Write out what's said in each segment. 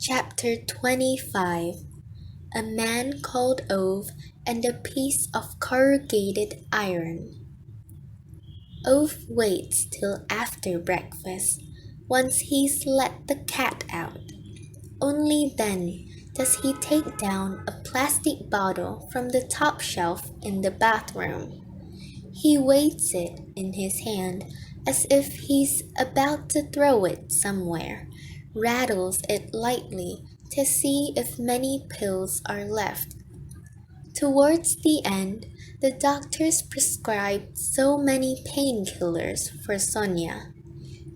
Chapter 25 A Man Called Ove and a Piece of Corrugated Iron. Ove waits till after breakfast, once he's let the cat out. Only then does he take down a plastic bottle from the top shelf in the bathroom. He weighs it in his hand as if he's about to throw it somewhere, rattles it lightly to see if many pills are left. Towards the end, the doctors prescribed so many painkillers for Sonia.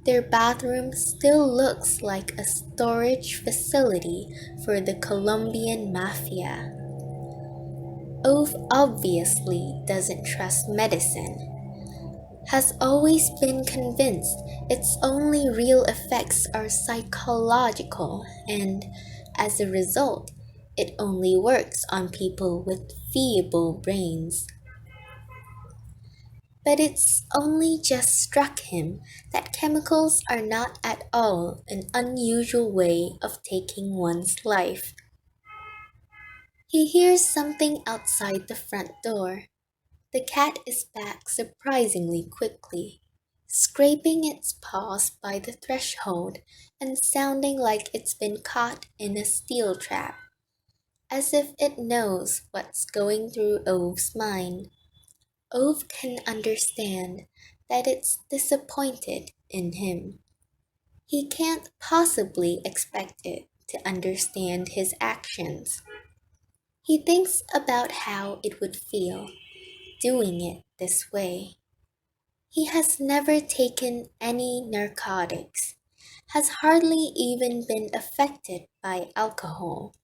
Their bathroom still looks like a storage facility for the Colombian mafia. Ove obviously doesn't trust medicine, has always been convinced its only real effects are psychological, and as a result, it only works on people with feeble brains. But it's only just struck him that chemicals are not at all an unusual way of taking one's life. He hears something outside the front door. The cat is back surprisingly quickly, scraping its paws by the threshold and sounding like it's been caught in a steel trap, as if it knows what's going through Ove's mind. Ove can understand that it's disappointed in him. He can't possibly expect it to understand his actions. He thinks about how it would feel doing it this way. He has never taken any narcotics, has hardly even been affected by alcohol,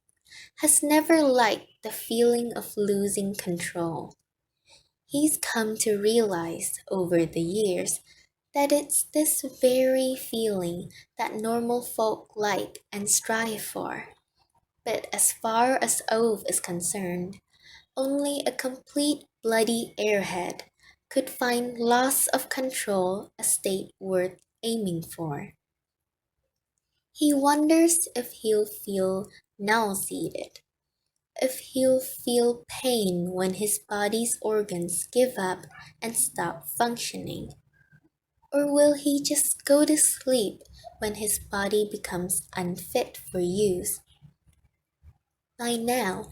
has never liked the feeling of losing control. He's come to realize over the years that it's this very feeling that normal folk like and strive for. But as far as Ove is concerned, only a complete bloody airhead could find loss of control a state worth aiming for. He wonders if he'll feel nauseated, if he'll feel pain when his body's organs give up and stop functioning, or will he just go to sleep when his body becomes unfit for use? By now,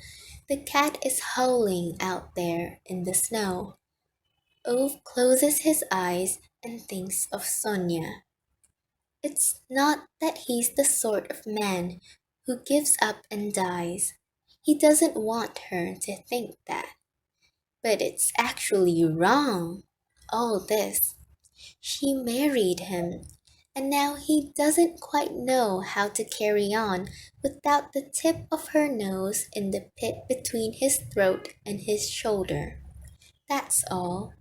the cat is howling out there in the snow. Ove closes his eyes and thinks of Sonia. It's not that he's the sort of man who gives up and dies. He doesn't want her to think that. But it's actually wrong, all this. She married him, and now he doesn't quite know how to carry on without the tip of her nose in the pit between his throat and his shoulder. That's all.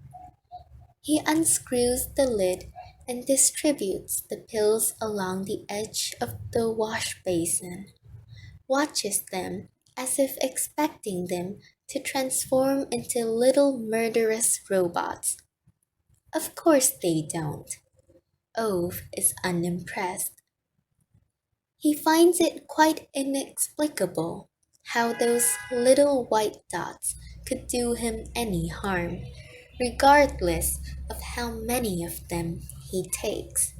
He unscrews the lid and distributes the pills along the edge of the wash basin, watches them as if expecting them to transform into little murderous robots. Of course they don't. Ove is unimpressed. He finds it quite inexplicable how those little white dots could do him any harm, regardless of how many of them he takes.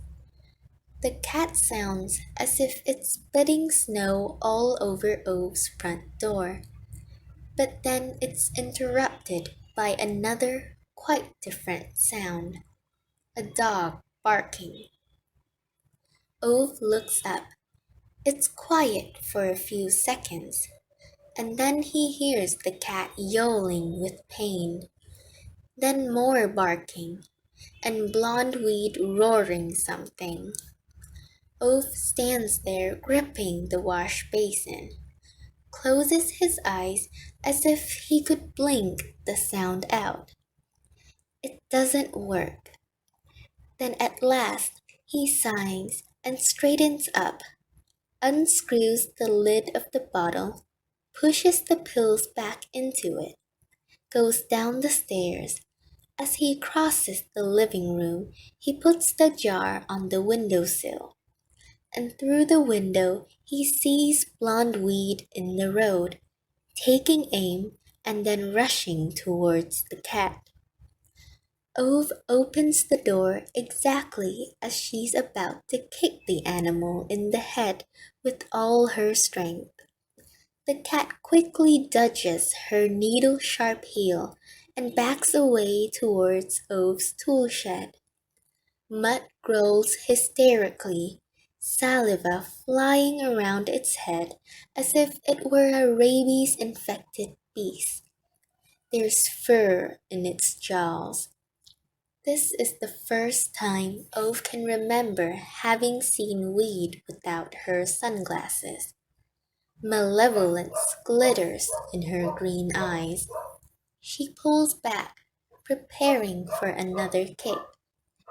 The cat sounds as if it's spitting snow all over Ove's front door, but then it's interrupted by another, quite different sound. A dog barking. Ove looks up. It's quiet for a few seconds, and then he hears the cat yowling with pain. Then more barking, and Blondeweed roaring something. Ove stands there gripping the wash basin, closes his eyes as if he could blink the sound out. It doesn't work. Then at last he sighs and straightens up, unscrews the lid of the bottle, pushes the pills back into it, goes down the stairs. As he crosses the living room, he puts the jar on the windowsill. and through the window he sees blonde weed in the road, taking aim and then rushing towards the cat. Ove opens the door exactly as she's about to kick the animal in the head with all her strength. The cat quickly dodges her needle-sharp heel and backs away towards Ove's tool shed. Mutt growls hysterically, saliva flying around its head as if it were a rabies-infected beast. There's fur in its jaws. This is the first time Ove can remember having seen weed without her sunglasses. Malevolence glitters in her green eyes. She pulls back, preparing for another kick,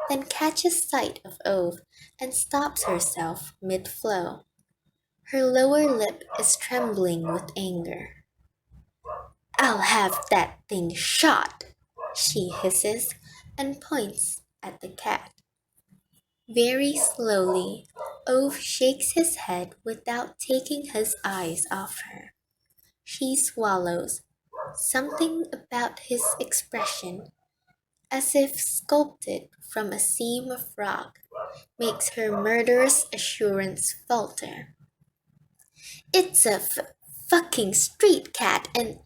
then catches sight of Ove and stops herself mid-flow. Her lower lip is trembling with anger. "I'll have that thing shot!" she hisses and points at the cat. Very slowly, Ove shakes his head without taking his eyes off her. She swallows. Something about his expression, as if sculpted from a seam of rock, makes her murderous assurance falter. "It's a fucking street cat and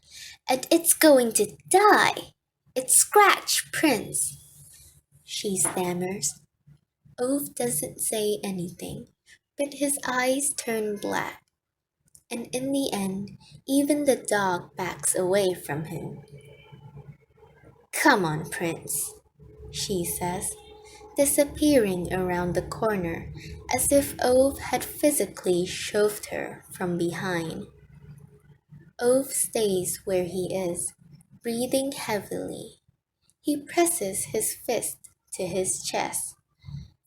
it's going to die. It's Scratch Prince," she stammers. Ove doesn't say anything, but his eyes turn black, and in the end, even the dog backs away from him. "Come on, Prince," she says, disappearing around the corner as if Ove had physically shoved her from behind. Ove stays where he is, breathing heavily. He presses his fist to his chest,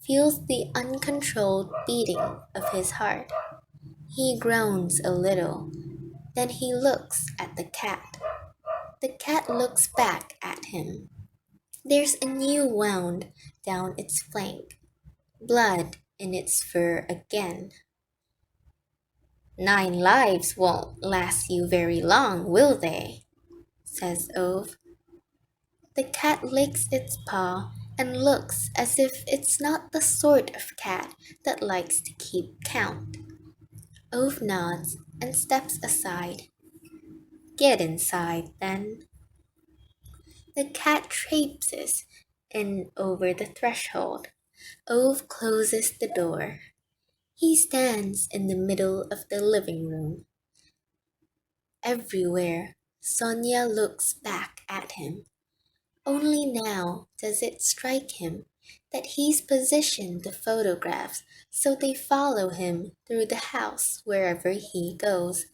feels the uncontrolled beating of his heart. He groans a little, then he looks at the cat. The cat looks back at him. There's a new wound down its flank, blood in its fur again. "9 lives won't last you very long, will they?" says Ove. The cat licks its paw and looks as if it's not the sort of cat that likes to keep count. Ove nods and steps aside. "Get inside, then." The cat traipses in over the threshold. Ove closes the door. He stands in the middle of the living room. Everywhere, Sonia looks back at him. Only now does it strike him that he's positioned the photographs so they follow him through the house wherever he goes.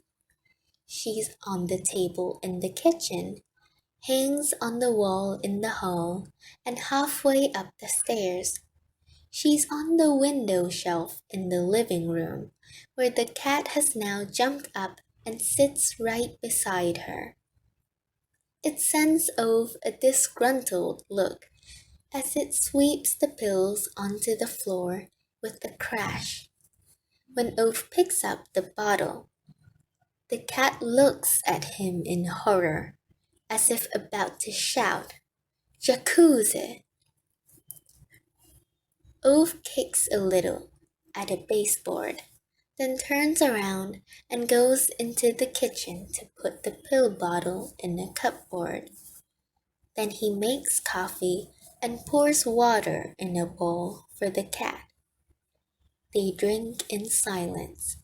She's on the table in the kitchen, hangs on the wall in the hall, and halfway up the stairs. She's on the window shelf in the living room, where the cat has now jumped up and sits right beside her. It sends Ove a disgruntled look as it sweeps the pills onto the floor with a crash. When Ove picks up the bottle, the cat looks at him in horror, as if about to shout, "Jacuzzi!" Ove kicks a little at a baseboard, then turns around and goes into the kitchen to put the pill bottle in a cupboard. Then he makes coffee and pours water in a bowl for the cat. They drink in silence.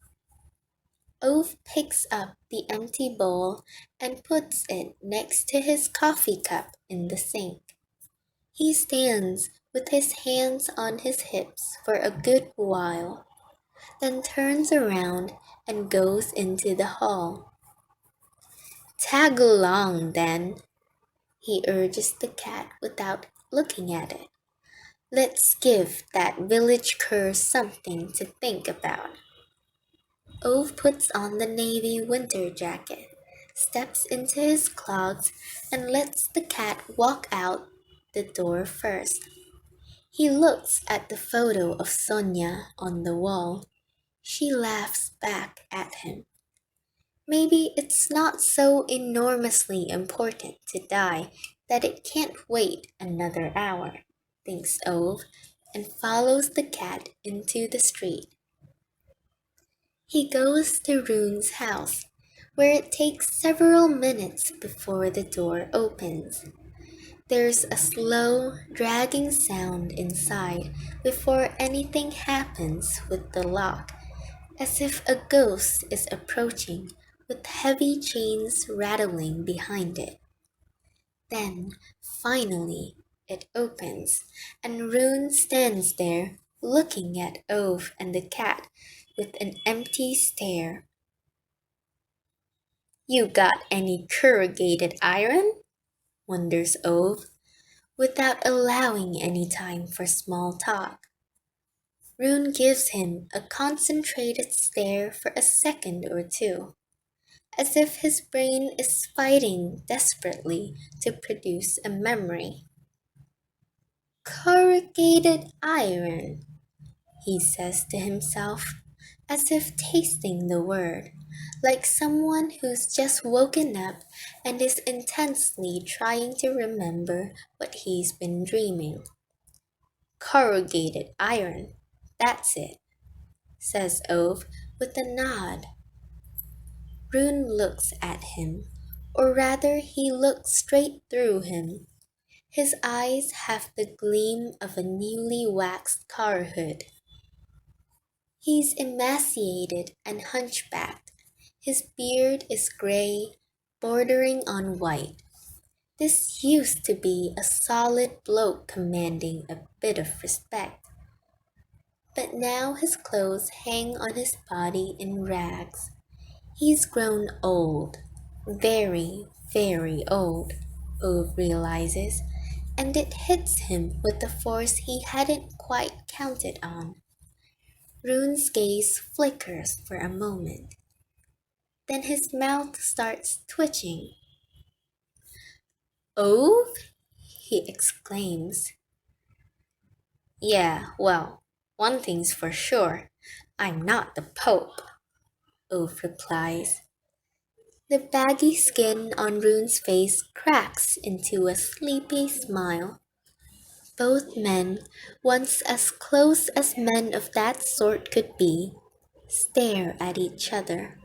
Ove picks up the empty bowl and puts it next to his coffee cup in the sink. He stands with his hands on his hips for a good while, then turns around and goes into the hall. "Tag along, then," he urges the cat without looking at it. "Let's give that village cur something to think about." Ove puts on the navy winter jacket, steps into his clogs, and lets the cat walk out the door first. He looks at the photo of Sonia on the wall. She laughs back at him. Maybe it's not so enormously important to die that it can't wait another hour, thinks Ove, and follows the cat into the street. He goes to Rune's house, where it takes several minutes before the door opens. There's a slow, dragging sound inside before anything happens with the lock, as if a ghost is approaching with heavy chains rattling behind it. Then, finally, it opens, and Rune stands there looking at Ove and the cat with an empty stare. You got any corrugated iron? Wonders Ove, without allowing any time for small talk. Rune gives him a concentrated stare for a second or two, as if his brain is fighting desperately to produce a memory. Corrugated iron, he says to himself, as if tasting the word, like someone who's just woken up and is intensely trying to remember what he's been dreaming. Corrugated iron, that's it, says Ove with a nod. Rune looks at him, or rather he looks straight through him. His eyes have the gleam of a newly waxed car hood. He's emaciated and hunchbacked. His beard is gray, bordering on white. This used to be a solid bloke commanding a bit of respect. But now his clothes hang on his body in rags. He's grown old, very, very old, Ove realizes, and it hits him with a force he hadn't quite counted on. Rune's gaze flickers for a moment. Then his mouth starts twitching. Ove? He exclaims. Yeah, well, one thing's for sure. I'm not the Pope, Ove replies. The baggy skin on Rune's face cracks into a sleepy smile. Both men, once as close as men of that sort could be, stare at each other.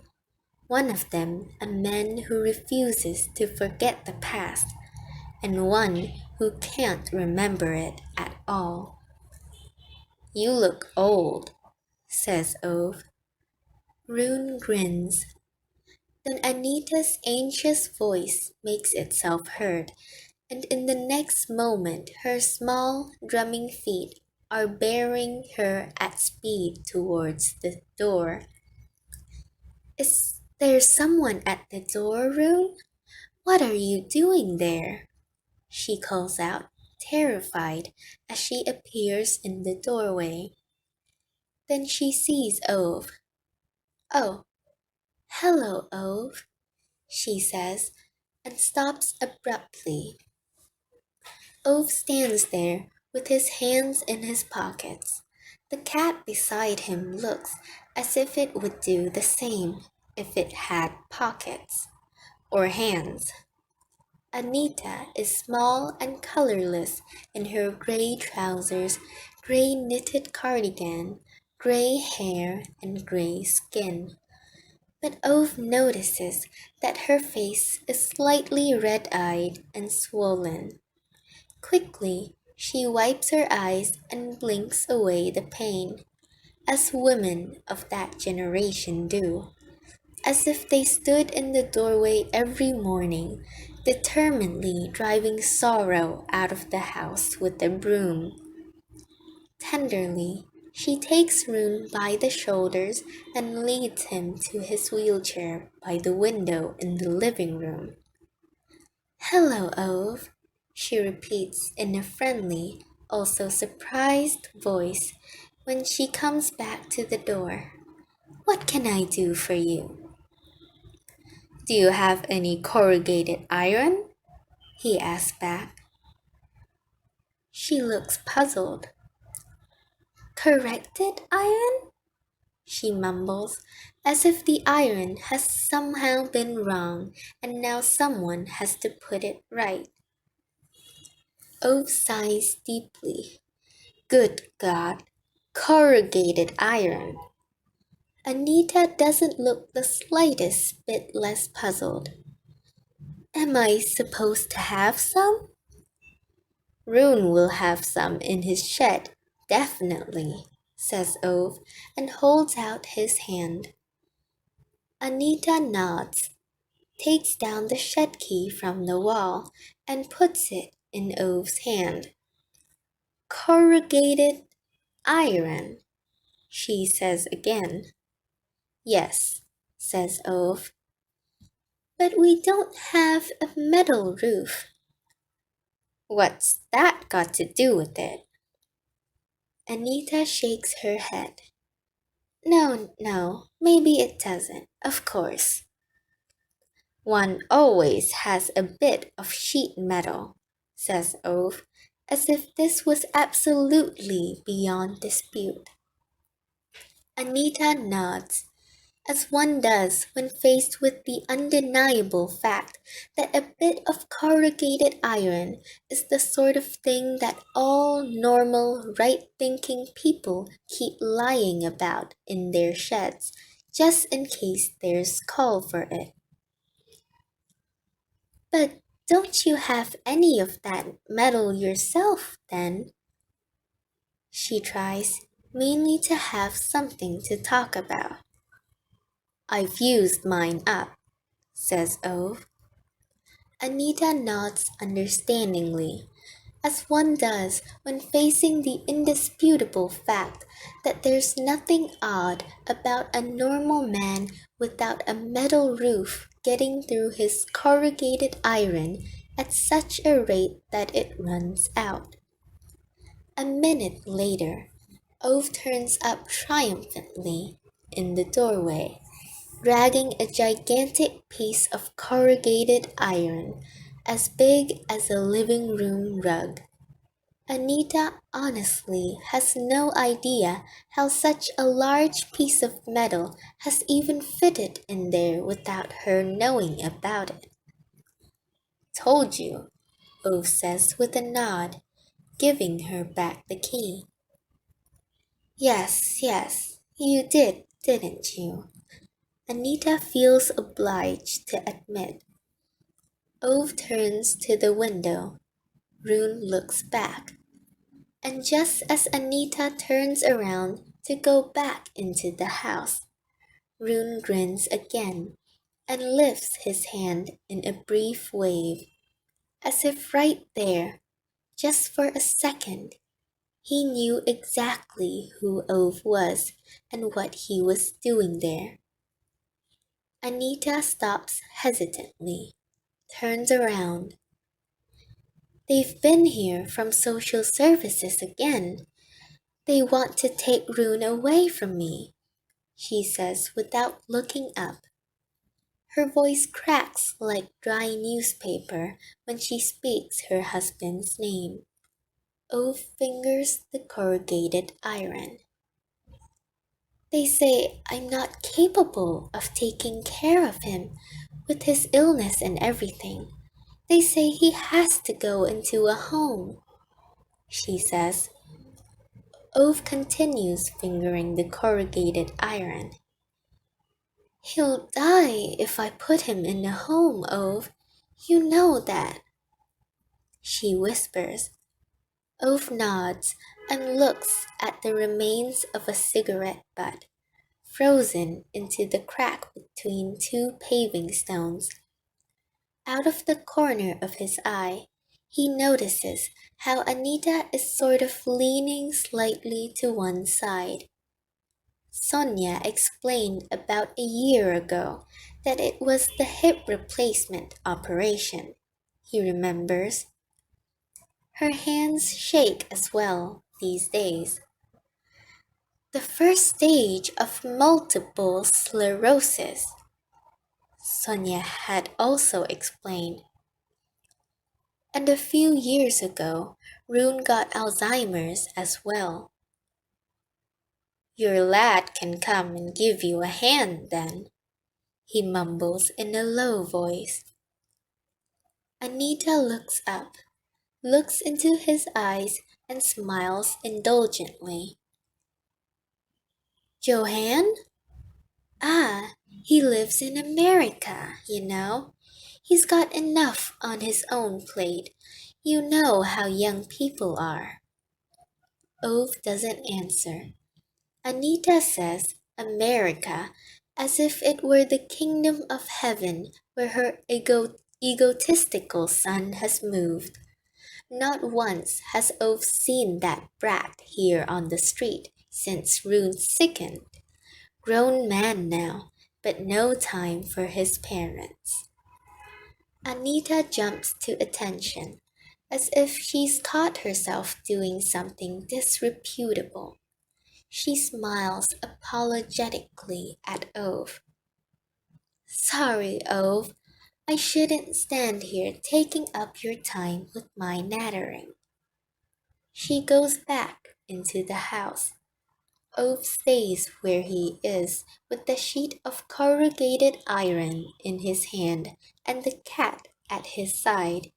One of them a man who refuses to forget the past, and one who can't remember it at all. You look old, says Ove. Rune grins. Then Anita's anxious voice makes itself heard, and in the next moment her small, drumming feet are bearing her at speed towards the door. Is there someone at the door, Rune? What are you doing there? She calls out, terrified, as she appears in the doorway. Then she sees Ove. Oh, hello, Ove, she says, and stops abruptly. Ove stands there with his hands in his pockets. The cat beside him looks as if it would do the same if it had pockets or hands. Anita is small and colorless in her gray trousers, gray knitted cardigan, gray hair, and gray skin. But Ove notices that her face is slightly red-eyed and swollen. Quickly, she wipes her eyes and blinks away the pain, as women of that generation do, as if they stood in the doorway every morning, determinedly driving sorrow out of the house with a broom. Tenderly, she takes Rune by the shoulders and leads him to his wheelchair by the window in the living room. Hello, Ove, she repeats in a friendly, also surprised voice when she comes back to the door. What can I do for you? Do you have any corrugated iron? He asks back. She looks puzzled. Corrected iron? she mumbles, as if the iron has somehow been wrong and now someone has to put it right. Ove sighs deeply. Good God, corrugated iron. Anita doesn't look the slightest bit less puzzled. Am I supposed to have some? Rune will have some in his shed, definitely, says Ove, and holds out his hand. Anita nods, takes down the shed key from the wall, and puts it in Ove's hand. Corrugated iron, she says again. Yes, says Ove. But we don't have a metal roof. What's that got to do with it? Anita shakes her head. No, no, maybe it doesn't, of course. One always has a bit of sheet metal, says Ove, as if this was absolutely beyond dispute. Anita nods, as one does when faced with the undeniable fact that a bit of corrugated iron is the sort of thing that all normal, right-thinking people keep lying about in their sheds, just in case there's call for it. But don't you have any of that metal yourself, then? She tries, mainly to have something to talk about. I've used mine up, says Ove. Anita nods understandingly, as one does when facing the indisputable fact that there's nothing odd about a normal man without a metal roof getting through his corrugated iron at such a rate that it runs out. A minute later, Ove turns up triumphantly in the doorway, dragging a gigantic piece of corrugated iron as big as a living room rug. Anita honestly has no idea how such a large piece of metal has even fitted in there without her knowing about it. Told you, Ove says with a nod, giving her back the key. Yes, yes, you did, didn't you? Anita feels obliged to admit. Ove turns to the window. Rune looks back. And just as Anita turns around to go back into the house, Rune grins again and lifts his hand in a brief wave, as if right there, just for a second, he knew exactly who Ove was and what he was doing there. Anita stops hesitantly, turns around. They've been here from social services again. They want to take Rune away from me, she says without looking up. Her voice cracks like dry newspaper when she speaks her husband's name. Ove fingers the corrugated iron. They say I'm not capable of taking care of him with his illness and everything. They say he has to go into a home, she says. Ove continues fingering the corrugated iron. He'll die if I put him in a home, Ove. You know that, she whispers. Ove nods and looks at the remains of a cigarette butt, frozen into the crack between two paving stones. Out of the corner of his eye, he notices how Anita is sort of leaning slightly to one side. Sonia explained about a year ago that it was the hip replacement operation. He remembers. Her hands shake as well these days. The first stage of multiple sclerosis, Sonia had also explained. And a few years ago, Rune got Alzheimer's as well. Your lad can come and give you a hand then, he mumbles in a low voice. Anita looks up, looks into his eyes, and smiles indulgently. Johann? Ah, he lives in America, you know. He's got enough on his own plate. You know how young people are. Ove doesn't answer. Anita says America as if it were the kingdom of heaven where her egotistical son has moved. Not once has Ove seen that brat here on the street since Rune sickened. Grown man now, but no time for his parents. Anita jumps to attention, as if she's caught herself doing something disreputable. She smiles apologetically at Ove. Sorry, Ove, I shouldn't stand here taking up your time with my nattering. She goes back into the house. Ove stays where he is with the sheet of corrugated iron in his hand and the cat at his side.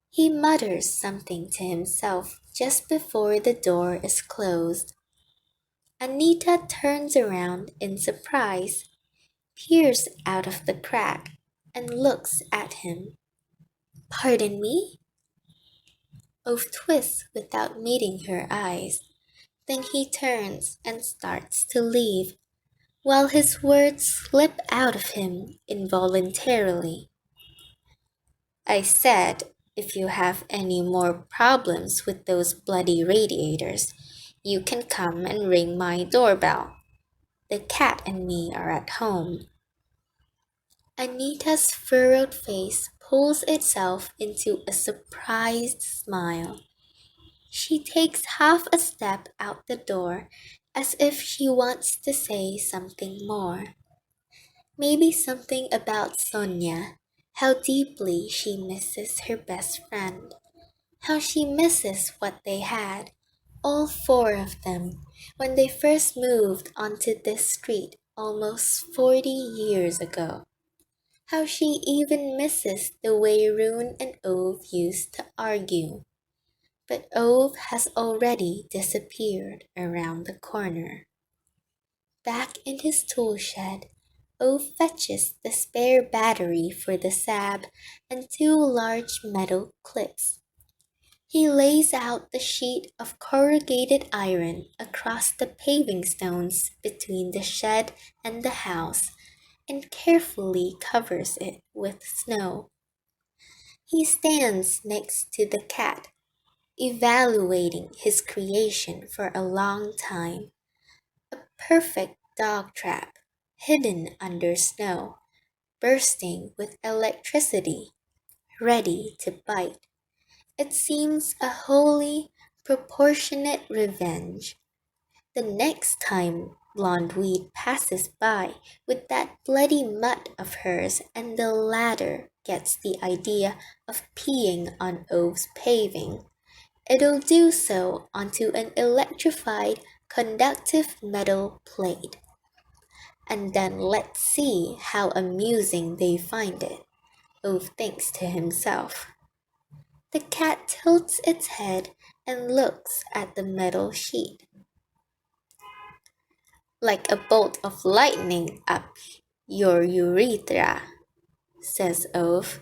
He mutters something to himself just before the door is closed. Anita turns around in surprise, peers out of the crack, and looks at him. Pardon me? Ove twists without meeting her eyes. Then he turns and starts to leave, while his words slip out of him involuntarily. I said, if you have any more problems with those bloody radiators, you can come and ring my doorbell. The cat and me are at home. Anita's furrowed face pulls itself into a surprised smile. She takes half a step out the door as if she wants to say something more. Maybe something about Sonia, how deeply she misses her best friend, how she misses what they had, all four of them, when they first moved onto this street almost 40 years ago. How she even misses the way Rune and Ove used to argue. But Ove has already disappeared around the corner. Back in his tool shed, Ove fetches the spare battery for the sab and two large metal clips. He lays out the sheet of corrugated iron across the paving stones between the shed and the house and carefully covers it with snow. He stands next to the cat, evaluating his creation for a long time. A perfect dog trap, hidden under snow, bursting with electricity, ready to bite. It seems a wholly proportionate revenge. The next time Blonde Weed passes by with that bloody mutt of hers and the latter gets the idea of peeing on Ove's paving, it'll do so onto an electrified conductive metal plate. And then let's see how amusing they find it, Ove thinks to himself. The cat tilts its head and looks at the metal sheet. Like a bolt of lightning up your urethra, says Ove.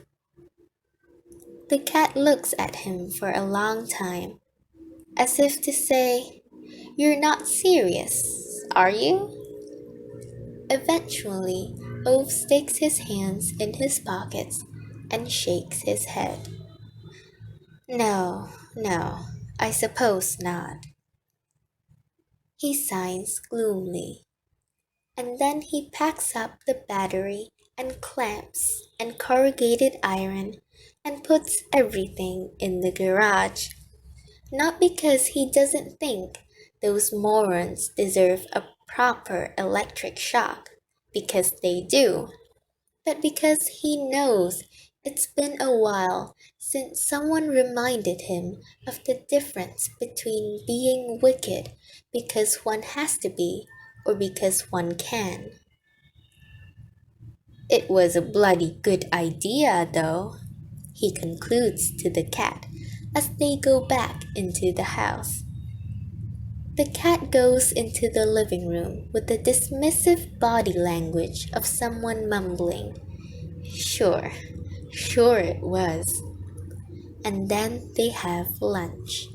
The cat looks at him for a long time, as if to say, You're not serious, are you? Eventually, Ove sticks his hands in his pockets and shakes his head. No, no, I suppose not. He sighs gloomily, and then he packs up the battery and clamps and corrugated iron and puts everything in the garage. Not because he doesn't think those morons deserve a proper electric shock, because they do, but because he knows It's been a while since someone reminded him of the difference between being wicked because one has to be or because one can. It was a bloody good idea, though, he concludes to the cat as they go back into the house. The cat goes into the living room with the dismissive body language of someone mumbling, Sure, sure it was. And then they have lunch.